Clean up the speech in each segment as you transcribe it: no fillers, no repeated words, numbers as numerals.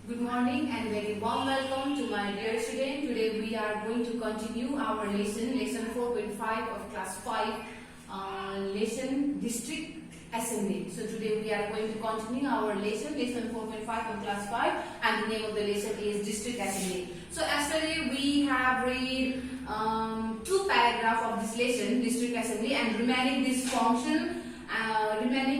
Good morning and very warm welcome to my dear student. Today we are going to continue our lesson 4.5 of class 5, lesson District Assembly. So today we are going to continue our lesson 4.5 of class 5, and the name of the lesson is District Assembly. So yesterday we have read two paragraphs of this lesson, District Assembly, and remaining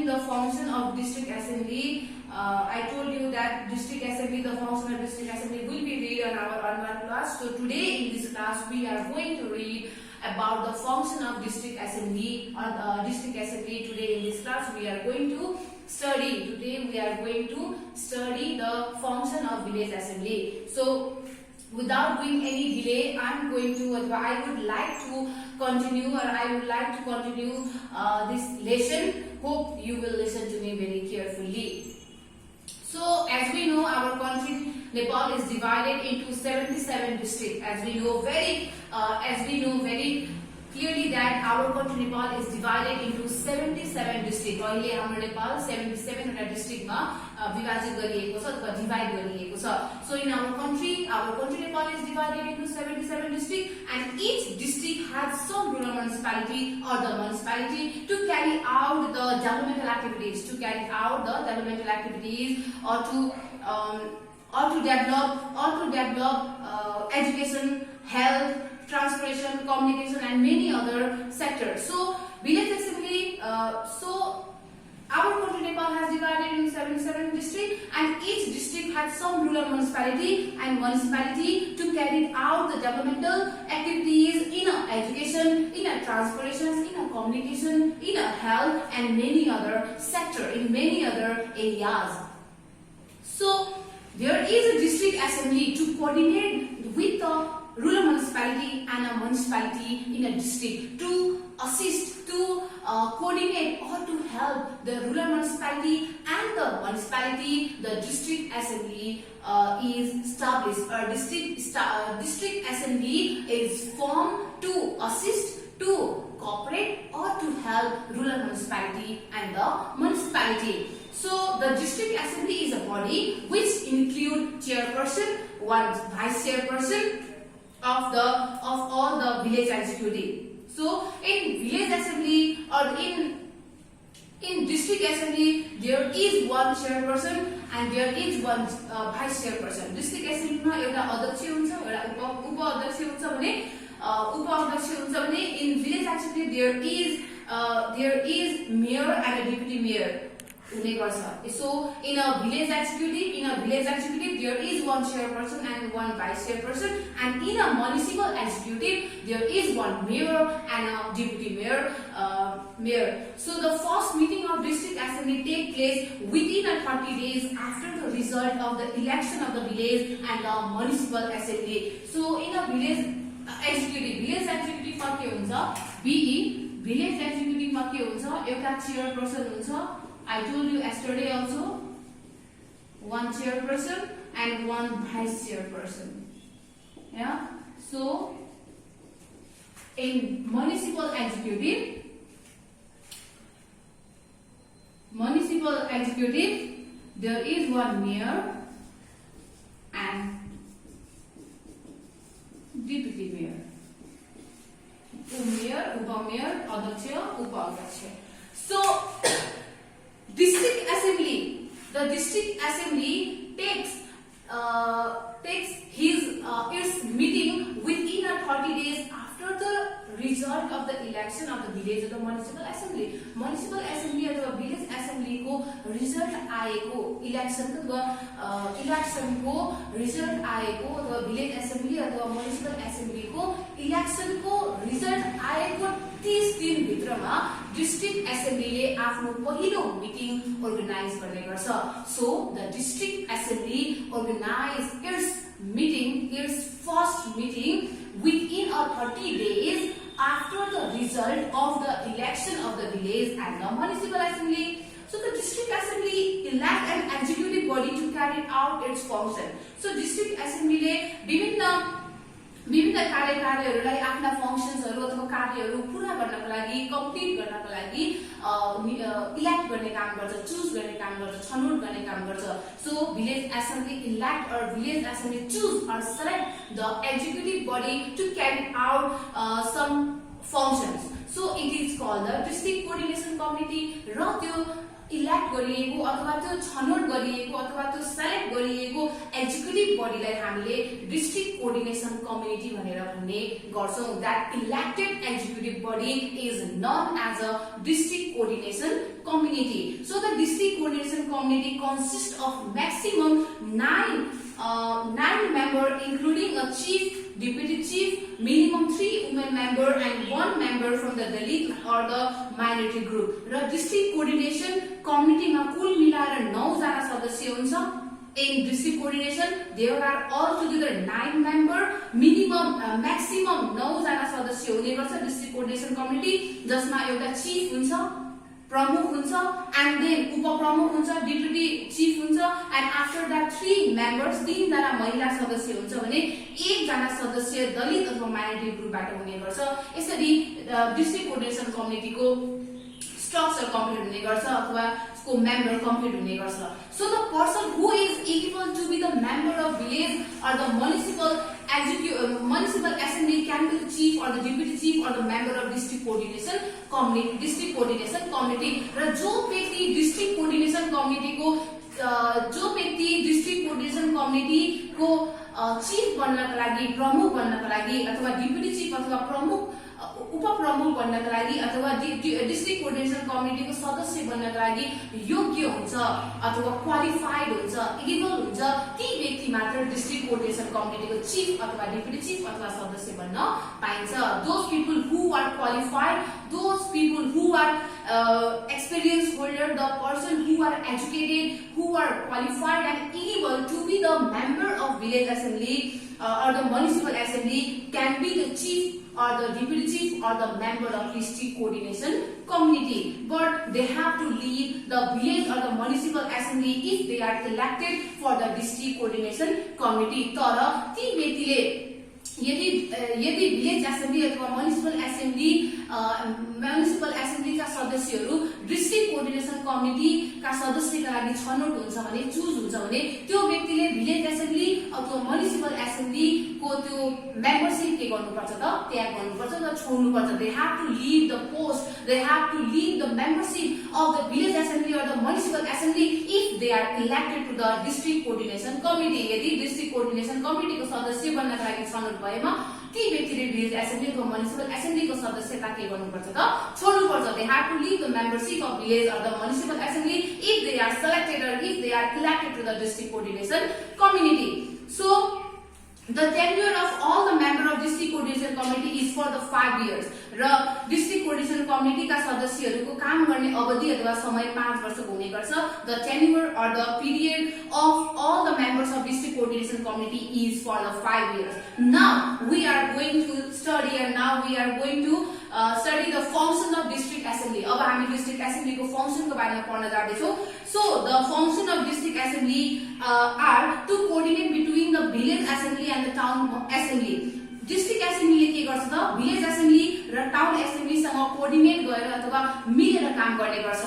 the function of District Assembly. I told you that District Assembly, the function of District Assembly will be read on our online class. So today in this class we are going to read about the function of District Assembly. District Assembly today in this class we are going to study. Today we are going to study the function of Village Assembly. So without doing any delay, I would like to continue this lesson. Hope you will listen to me very carefully. So as we know, our country Nepal is divided into 77 districts. As we know very clearly that our country Nepal is divided into 77 districts. अहिले हाम्रो नेपाल 77 वटा डिस्ट्रिक्टमा विभाजित गरिएको छ अथवा divide गरिएको छ. So in our country Nepal is divided into 77 districts, and each district has some rural municipality or the municipality to carry out the developmental activities, or to develop education, health, transportation, communication, and many other sectors. So village assembly, our country Nepal has divided into 77 districts, and each district has some rural municipality to carry out the developmental activities in education, in transportation, in communication, in health, and many other sectors, in many other areas. So there is a district assembly to coordinate with the rural municipality and a municipality in a district to assist, to coordinate or to help the rural municipality and the municipality. The district assembly is established. District assembly is formed to assist, to cooperate or to help rural municipality and the municipality. So the district assembly is a body which include chairperson, one vice chairperson of all the village executive. So in village assembly or in district assembly there is one chairperson and there is one vice chairperson. District assembly ma एउटा अध्यक्ष हुन्छ, एउटा उपाध्यक्ष हुन्छ भने in village assembly there is mayor and a deputy mayor. So in a village executive there is one chairperson and one vice chairperson, and in a municipal executive there is one mayor and a deputy mayor. So the first meeting of district assembly take place within 30 days after the result of the election of the village and the municipal assembly. So in a village executive मा के हुन्छ, village executive मा के हुन्छ, एउटा chairperson हुन्छ. I told you yesterday also, one chairperson and one vice chairperson. Yeah. So in municipal executive there is one mayor and deputy mayor. Mayor, upa-mayor, adhyaksha, upa-adhyaksha. So the district assembly takes its meeting within 30 days after the result of the election of the village of the municipal assembly. Municipal assembly अथवा village assembly को result आएको election को result आएको अथवा village assembly अथवा municipal assembly को election को result आएको 30 दिन भित्रमा district assembly ले आफ्नो पहिलो meeting organize गर्ने गर्छ. So the district assembly organize its first meeting within 30 days after the result of the election of the village and the municipal assembly. So the district assembly elect an executive body to carry out its function. So district assembly ले विभिन्न विभिन्न कार्यहरूलाई आफ्ना फंक्सन्सहरू अथवा कार्यहरू पूरा गर्नको लागि कम्प्लिट गर्नको लागि इलेक्ट गर्ने काम गर्छ, चुज गर्ने काम गर्छ, छनौट गर्ने काम गर्छ। So village assembly elect or village assembly choose or select the executive body to carry out some functions. So it is called the district coordination committee। र त्यो इलेक्ट गरिएको अथवा त्यो छनौट गरिएको अथवा त्यो सेलेक्ट गरिएको एक्जिक्युटिभ बडीलाई हामीले डिस्ट्रिक्ट कोअर्डिनेसन कमिटी भनेर भन्ने गर्छौं। That elected executive body is known as a district coordination community. So the district coordination community consists of maximum 9 member including a chief, deputy chief, minimum 3 women member and 1 member from the Dalit or the minority group। र district coordination कमिटीमा कुल मिलाएर 9 जना सदस्य हुन्छ। In district coordination there are all together 9 member, maximum 9 जना सदस्य हुने गर्छ डिस्ट्रिक्ट कोअर्डिनेसन कमिटी, जसमा एउटा चिफ हुन्छ, प्रमुख हुन्छ, and then उपप्रमुख हुन्छ, डिप्युटी चिफ हुन्छ, and after that 3 members 3 जना महिला सदस्य हुन्छ भने 1 जना सदस्य दलित अथवा माइनोरिटी ग्रुपबाट हुने गर्छ। यसरी डिस्ट्रिक्ट कोअर्डिनेसन कमिटीको स्ट्रक्चर कम्प्लिट हुने गर्छ अथवा उसको मेम्बर कम्प्लिट हुने गर्छ। So the person who is eligible to be the member of village or the municipal assembly can be the chief or the deputy chief or the member of district coordination committee। र जो व्यक्ति district coordination committee को chief बन्नको लागि, प्रमुख बन्नको लागि अथवा डिप्युटी चिफ अथवा प्रमुख उपप्रमुख बन्नको लागि अथवा डिस्ट्रिक्ट कोअर्डिनेसन कमिटीको सदस्य बन्नको लागि योग्य हुन्छ अथवा क्वालिफाइड हुन्छ, एलिजिबल हुन्छ, ती व्यक्ति मात्र डिस्ट्रिक्ट कोअर्डिनेसन कमिटीको चिफ अथवा डिप्युटी चिफ अथवा सदस्य बन्न पाइन्छ। Those people who are qualified, those people who are experience holder, the person who are educated, who are qualified and able to be the member of village assembly or the municipal assembly can be the chief or the deputy chief or the member of district coordination committee, but they have to leave the village or the municipal assembly if they are elected for the district coordination committee। तर ती व्यक्तिले यदि village assembly अथवा municipal एसेम्बलीका सदस्यहरू district coordination कमिटीका सदस्यका लागि छनौट हुन्छ भने, चुज हुन्छ भने त्यो व्यक्तिले विलेज एसेम्बली अथवा म्युनिसिपल एसेम्बलीको त्यो मेम्बरशिप के गर्नुपर्छ त, त्याग गर्नुपर्छ र छोड्नुपर्छ। They have to leave the post, they have to leave the membership of the village assembly or the municipal assembly if they are elected to the district coordination committee. यदि डिस्ट्रिक्ट कोअर्डिनेसन कमिटीको सदस्य बन्नका लागि छनौट भएमा ती व्यक्तिले village assembly अथवा म्युनिसिपल एसेम्बलीको सदस्यता के गर्नुपर्छ त, छोड्नुपर्छ। They have to leave the membership of village or the municipal assembly if they are selected or if they are elected to the district coordination committee। So the tenure of all the member of district coordination committee is for the 5 years। र district coordination कमिटीका सदस्यहरूको काम गर्ने अवधि अथवा समय 5 वर्षको हुने गर्छ। The tenure or the period of all the members of district coordination committee is for the 5 years। Now we are going to study the function of district assembly। अब हामी डिस्ट्रिक्ट एसेम्बलीको फंक्सनको बारेमा पढ्न जाँदैछौँ। So the function of district assembly are to coordinate between the village assembly and the town assembly। District एसेम्बलीले के गर्छ त, village assembly र टाउन एसेम्बलीसँग कोअर्डिनेट गरेर अथवा मिलेर काम गर्ने गर्छ।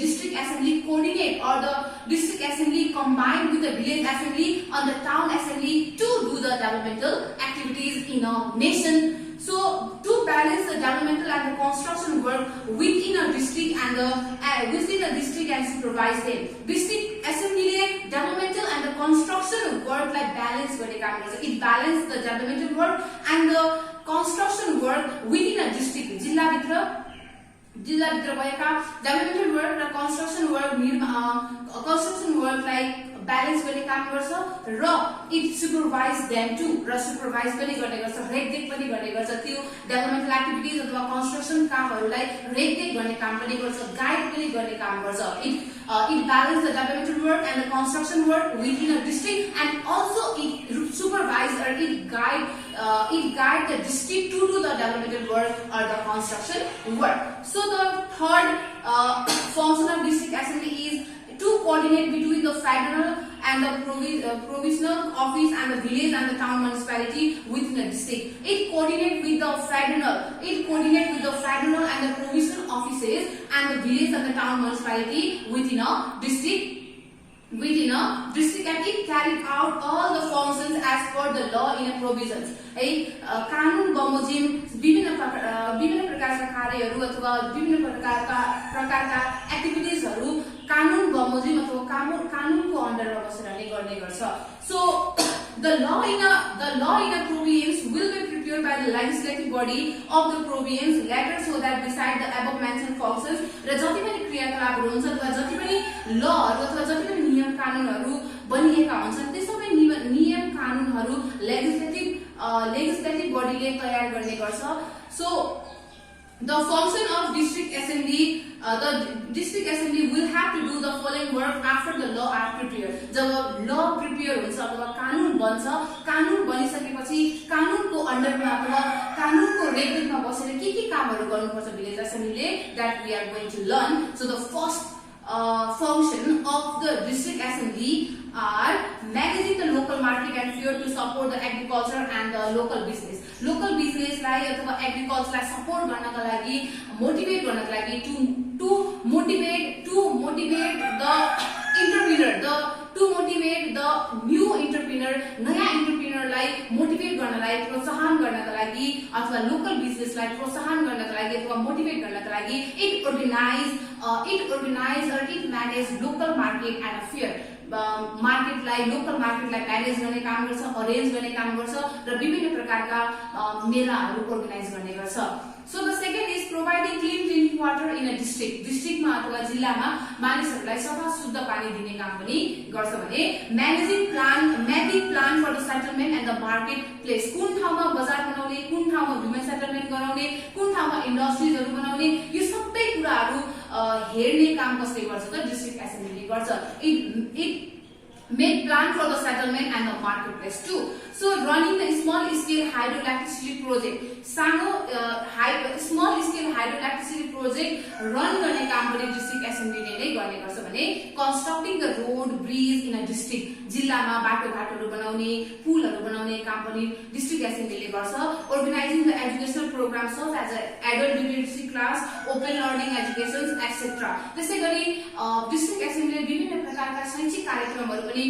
District assembly coordinate or the district assembly combined with the village assembly and the town assembly to do the developmental activities in a nation। So to balance the developmental and the construction work within a district and supervise them। District assembly ले developmental and the construction work like balance गर्ने काम गर्छ। It balance the developmental work and the construction work within a district। जिल्लाभित्र भएका developmental work र construction work like balance गर्ने काम गर्छ र it supervise them too। र supervise पनि गर्ने गर्छ, रेखदेख पनि गर्ने गर्छ। त्यो डेभलपमेन्टल एक्टिभिटीज अथवा कन्स्ट्रक्सन कामहरूलाई रेखदेख गर्ने काम पनि गर्छ, गाइड पनि गर्ने काम गर्छ। It balance the developmental work and the construction work within a district and also it supervise or it guide the district to do the developmental work or the construction work। So the third function of district assembly is to coordinate between the federal and the provisional office and the village and the town municipality within a district. It coordinate with the federal and the provisional offices and the village and the town municipality within a district, and it carried out all the functions as per the law in a provisions. कानून बमोजिम विभिन्न प्रकारका कार्यहरू अथवा विभिन्न प्रकारका एक्टिभिटिजहरू कानून बमोजिम अथवा कानूनको अन्डरमा बसेर नै गर्ने गर्छ. So the law in a province will be prepared by the legislative body of the province later, so that beside the above mentioned functions र जति पनि क्रियाकलापहरू हुन्छ अथवा जति पनि लहरू अथवा जति पनि नियम कानूनहरू बनिएका हुन्छन् त्यो सबै नियम कानूनहरू लेजिस्लेटिभ बडीले तयार गर्ने गर्छ. So the function of district assembly, the district assembly will have to do the following work after the law are prepared. Job law prepare हुन्छ अथवा कानून बन्छ, कानून बनिसकेपछि कानूनको अन्डरमा अथवा कानूनको रेगुलेटरमा बसेर के कामहरू गर्नुपर्छ village एसेम्ब्लीले, that we are going to learn. So the first function of the district assembly are managing the local market and fair to support the agriculture and the local business. Local business लाई अथवा agriculture लाई support गर्नका लागि, motivate गर्नका लागि, to motivate the entrepreneur, to motivate the new entrepreneur, नयाँ entrepreneur लाई motivate गर्नलाई, प्रोत्साहन गर्नका लागि अथवा local business लाई प्रोत्साहन गर्नका लागि अथवा motivate गर्नका लागि it organize or it manage local market and fair. Market लाई लोकल मार्केट लाई म्यानेज गर्ने काम गर्छ, अरेन्ज गर्ने काम गर्छ र विभिन्न प्रकारका मेलाहरू अर्गनाइज गर्ने गर्छ. So the second is providing clean drinking water in a district. डिस्ट्रिक्टमा अथवा जिल्लामा मानिसहरूलाई सफा शुद्ध पानी दिने काम पनि गर्छ भने mapping plan for the settlement and the market place. कुन ठाउँमा बजार बनाउने, कुन ठाउँमा ह्युमन सेटलमेन्ट गराउने, कुन ठाउँमा इन्डस्ट्रीजहरू बनाउने, यो सबै कुराहरू हेर्ने काम कसले गर्छ त डिस्ट्रिक्ट एसेम्ब्लीले गर्छ. It make plan for the settlement and the marketplace too. So running the small scale hydroelectricity project, small scale hydroelectricity project run गर्ने काम पनि डिस्ट्रिक्ट एसेम्ब्लीले नै गर्ने गर्छ भने constructing the road bridge in a district, जिल्लामा बाटोघाटहरू बनाउने, पुलहरू बनाउने काम पनि डिस्ट्रिक्ट एसेम्ब्लीले गर्छ. Organizing the educational programs such as adult literacy class, open learning education etc. त्यसै गरी डिस्ट्रिक्ट एसेम्ब्लीले विभिन्न प्रकारका शैक्षिक कार्यक्रमहरू पनि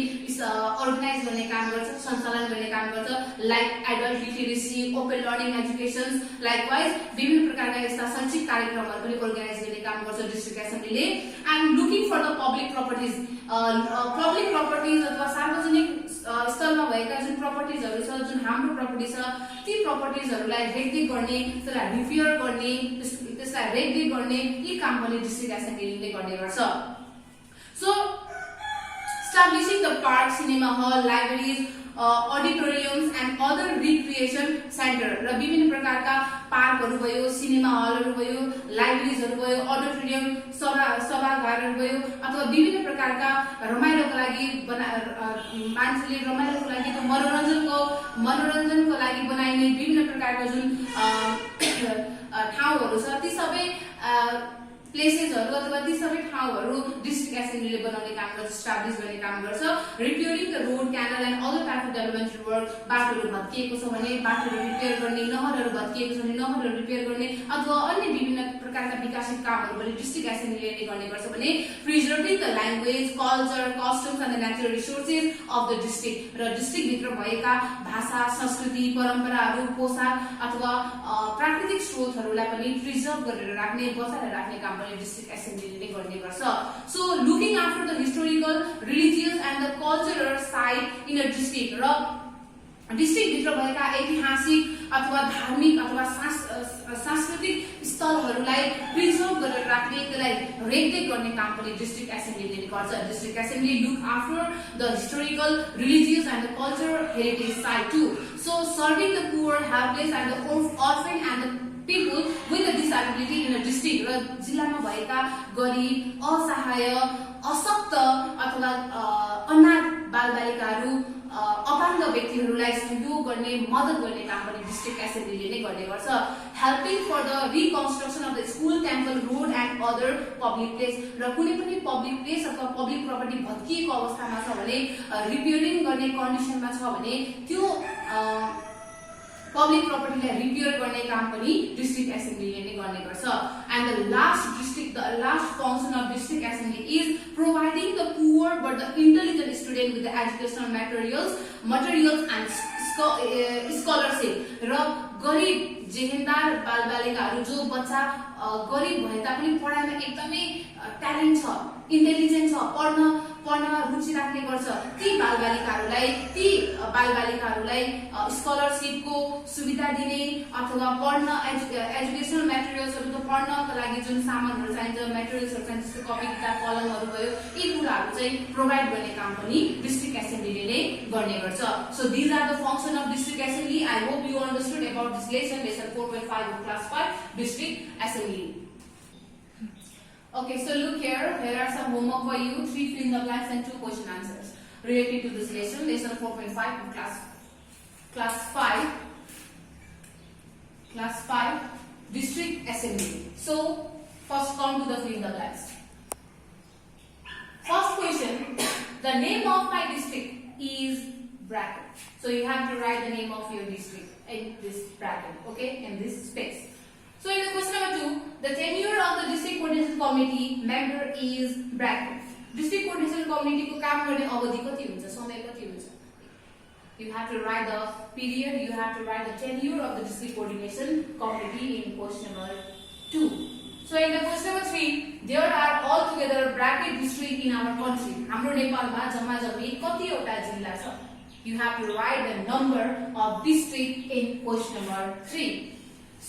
अर्गनाइज गर्ने काम गर्छ, सञ्चालन गर्ने काम गर्छ, like adult literacy, open learning education. Likewise विभिन्न प्रकारका यस्ता शैक्षिक कार्यक्रमहरू पनि अर्गनाइज गर्ने काम गर्छ डिस्ट्रिक्ट एसेम्ब्लीले. And looking for the public properties अथवा सार्वजनिक स्थलमा भएका जुन प्रपर्टिजहरू छ, जुन हाम्रो प्रपर्टी छ, ती प्रपर्टिजहरूलाई रेखदेख गर्ने, त्यसलाई रिपेयर गर्ने, त्यसलाई रेखदेख गर्ने यी काम पनि डिस्ट्रिक्ट एसेम्ब्लीले गर्ने गर्छ. So establishing the park, cinema hall, libraries, auditoriums and other recreation center. र विभिन्न प्रकारका पार्कहरू भयो, सिनेमा हलहरू भयो, लाइब्रेरीजहरू भयो, अडिटोरियम, सभागारहरू भयो अथवा विभिन्न प्रकारका रमाइलोको लागि मान्छेले रमाइलोको लागि मनोरञ्जनको लागि बनाइने विभिन्न प्रकारका जुन ठाउँहरू छ, ती सबै प्लेसेसहरू अथवा ती सबै ठाउँहरू डिस्ट्रिक्ट एसेम्ब्लीले बनाउने काम गर्छ, एस्टाब्लिश गर्ने काम गर्छ. Repairing the road, canal and other type of development work. बाटोहरू भत्किएको छ भने बाटोहरू रिपेयर गर्ने, नहरहरू भत्किएको छ भने नहरहरू रिपेयर गर्ने अथवा अन्य विभिन्न प्रकारका विकासित कामहरू पनि डिस्ट्रिक्ट एसेम्ब्लीले नै गर्ने गर्छ भने preserving the language, culture, customs and the natural resources of the district. र डिस्ट्रिक्ट भित्र भएका भाषा, संस्कृति, परम्पराहरू, पोसाक अथवा प्राकृतिक स्रोतहरूलाई पनि प्रिजर्भ गरेर राख्ने, बचाएर राख्ने काम डिस्ट्रिक्ट एसेम्ब्लीले गर्ने गर्छ. So looking after the historical, religious and the cultural side in a district. र डिस्ट्रिक्ट भित्र भएका ऐतिहासिक अथवा धार्मिक अथवा सांस्कृतिक स्थलहरूलाई प्रिजर्भ गरेर राख्ने, त्यसलाई रेखदेख गर्ने काम पनि डिस्ट्रिक्ट एसेम्ब्लीले गर्छ. District assembly look after the historical, religious and the cultural heritage side too. So serving the poor, helpless and the orphan and the people with a disability in a district. र जिल्लामा भएका गरिब, असहाय, अशक्त अथवा अनाथ बालबालिकाहरू, अपाङ्ग व्यक्तिहरूलाई सहयोग गर्ने मद्दत गर्ने काम पनि डिस्ट्रिक्ट एसेम्ब्लीले नै गर्ने गर्छ। Helping for the reconstruction of the school, temple, road and other public place, र कुनै पनि पब्लिक प्लेस अथवा पब्लिक प्रपर्टी भत्किएको अवस्थामा छ भने, रिपेयरिङ गर्ने कन्डिसनमा छ भने त्यो पब्लिक प्रपर्टीलाई रिपेयर गर्ने काम पनि डिस्ट्रिक्ट एसेम्ब्लीले नै गर्ने गर्छ। And the last function of district assembly is providing the poor but the intelligent student with the educational materials and scholarship, र गरिब जेहेन्दार बालबालिकाहरू जो बच्चा गरिब भए तापनि पढाइमा एकदमै ट्यालेन्ट छ, इन्टेलिजेन्ट छ, पढ्न रुचि राख्ने गर्छ, ती बालबालिकाहरूलाई स्कलरशिपको सुविधा दिने अथवा पढ्न एजुकेशनल मेटेरियल्सहरू पढ्नका लागि जुन सामानहरू चाहिन्छ, मेटेरियल्सहरू चाहिन्छ, जस्तो कपी किताब कलमहरू भयो, यी कुराहरू चाहिँ प्रोभाइड गर्ने काम पनि डिस्ट्रिक्ट एसेम्ब्लीले नै गर्ने गर्छ। So these are the function of district assembly. I hope you understood about this lesson 4.5 of class 5 district assembly. Okay, so look here are some homework for you, 3 fill in the blanks and 2 question answers related to this lesson 4.5 of class 5 district assembly. So first come to the fill in the blanks. First question, the name of my district is bracket. So you have to write the name of your district in this bracket, okay, in this space. So in the question number 2, the tenure of the district coordination committee member is bracket. District coordination committee को काम गर्ने अवधि कति हुन्छ, समय कति हुन्छ? You have to write the period, you have to write the tenure of the district coordination committee in question number 2. So in the question number 3, there are altogether bracket district in our country. हाम्रो नेपालमा जम्मा जम्मी कतिवटा जिल्ला छ? You have to write the number of district in question number 3.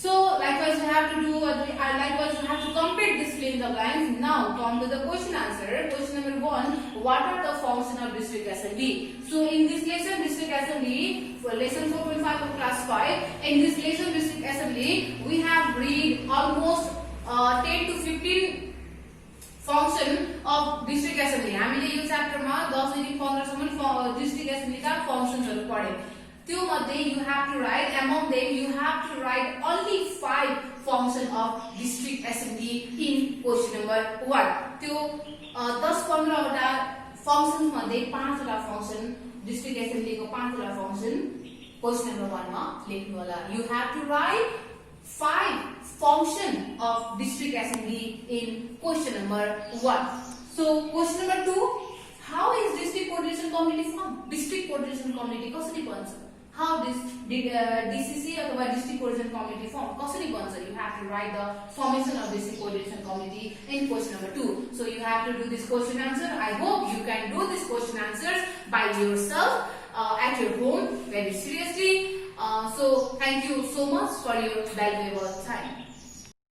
So likewise you have to complete this fill in the blanks. Now come to the question answer. Question number 1, what are the function of district assembly? So in this lesson district assembly, for lesson 4.5 of class 5, in this lesson district assembly we have read almost 10 to 15 function of district assembly. हामीले यो च्याप्टरमा 10 देखि 15 सम्म district assembly का फंक्शन्सहरु पढ्यौं। त्यो मध्ये you have to write, among them you have to write only 5 function of district assembly in question number 1. त्यो 10-15 वटा functions मध्ये 5 वटा फंक्शन डिस्ट्रिक्ट एसेम्ब्ली को 5 वटा फंक्शन question number 1 मा लेख्नु होला। You have to write 5 function of district assembly in question number 1. So question number 2, how is district coordination committee formed? District coordination committee कसरी बन्छ? How did DCC अथवा district coordination committee form? कसरी बन्छ? You have to write the formation of district coordination committee in question number 2. So you have to do this question answer. I hope you can do this question answers by yourself at your home very seriously. So thank you so much for your valuable time.